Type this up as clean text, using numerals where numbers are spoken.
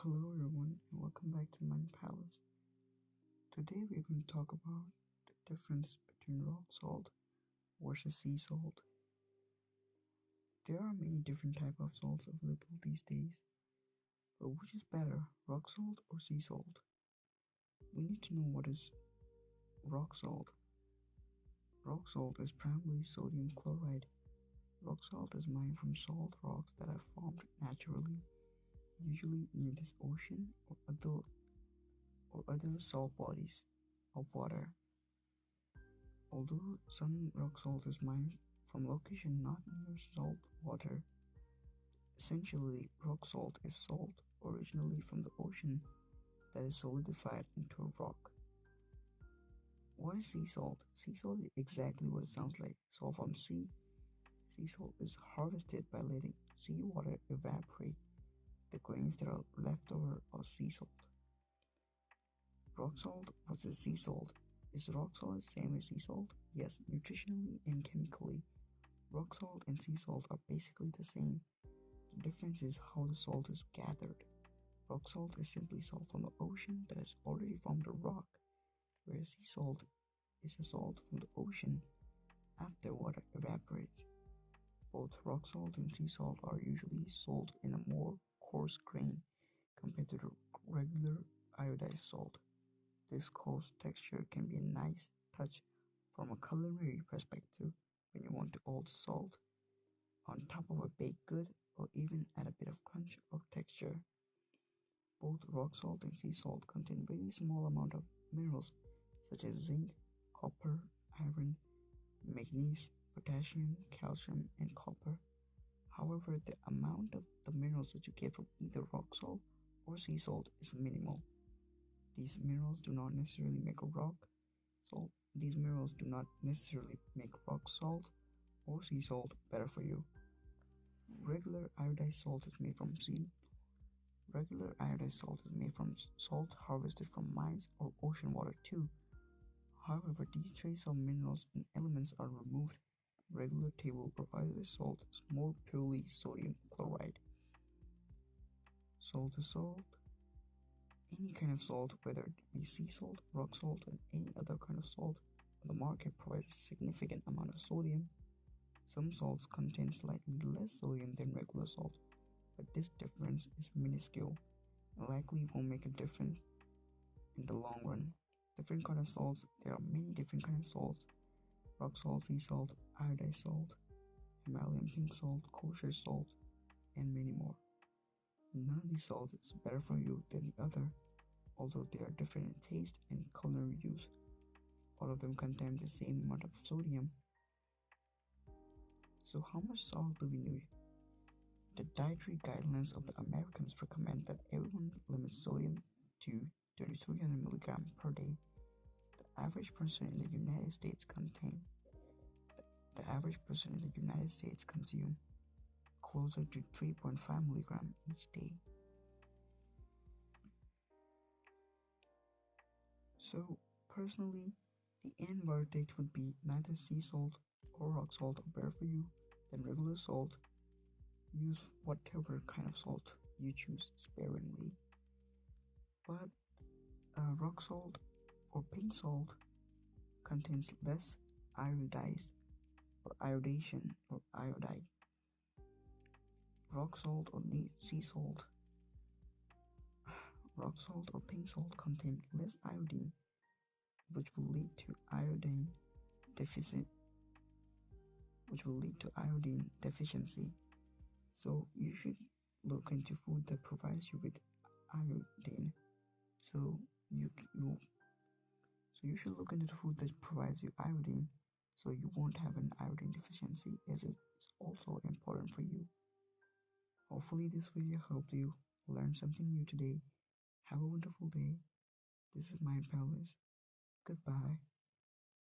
Hello everyone and welcome back to Mind Palace. Today we're going to talk about the difference between rock salt versus sea salt. There are many different types of salts available these days, but which is better, rock salt or sea salt? We need to know what is rock salt. Rock salt is primarily sodium chloride. Rock salt is mined from salt rocks that are formed naturally, usually near the ocean or other salt bodies of water. Although some rock salt is mined from location not near salt water, essentially rock salt is salt originally from the ocean that is solidified into a rock. What is sea salt? Sea salt is exactly what it sounds like, salt from the sea. Sea salt is harvested by letting seawater evaporate the grains that are left over of sea salt. Rock salt versus sea salt. Is rock salt the same as sea salt? Yes, nutritionally and chemically. Rock salt and sea salt are basically the same. The difference is how the salt is gathered. Rock salt is simply salt from the ocean that has already formed a rock, whereas sea salt is a salt from the ocean after water evaporates. Both rock salt and sea salt are usually sold in a more coarse grain compared to the regular iodized salt. This coarse texture can be a nice touch from a culinary perspective when you want to add salt on top of a baked good or even add a bit of crunch or texture. Both rock salt and sea salt contain very small amount of minerals such as zinc, copper, iron, manganese, potassium, calcium, and copper. However, the amount of the minerals that you get from either rock salt or sea salt is minimal. These minerals do not necessarily make a rock salt. These minerals do not necessarily make rock salt or sea salt better for you. Regular iodized salt is made from sea. Regular iodized salt is made from salt harvested from mines or ocean water too. However, these trace of minerals and elements are removed. Regular table or iodized salt is more purely sodium chloride. Salt is salt. Any kind of salt, whether it be sea salt, rock salt, or any other kind of salt on the market, provides a significant amount of sodium. Some salts contain slightly less sodium than regular salt, but this difference is minuscule and likely won't make a difference in the long run. Different kind of salts. There are many different kind of salts: rock salt, sea salt, iodized salt, Himalayan pink salt, kosher salt, and many more. None of these salts is better for you than the other, although they are different in taste and culinary use. All of them contain the same amount of sodium. So how much salt do we need? The dietary guidelines of the Americans recommend that everyone limits sodium to 2300 milligram per day. The average person in the United States consume closer to 3.5 milligram each day. So personally, the end verdict would be neither sea salt or rock salt are better for you than regular salt. Use whatever kind of salt you choose sparingly. But rock salt or pink salt contains less iodized or iodation or iodide. Rock salt or sea salt, rock salt or pink salt contain less iodine, which will lead to iodine deficit, which will lead to iodine deficiency. So you should look into food that provides you with iodine. So you should look into the food that provides you iodine, so you won't have an iodine deficiency, as it is also important for you. Hopefully this video helped you learn something new today. Have a wonderful day. This is Mind Palace. Goodbye.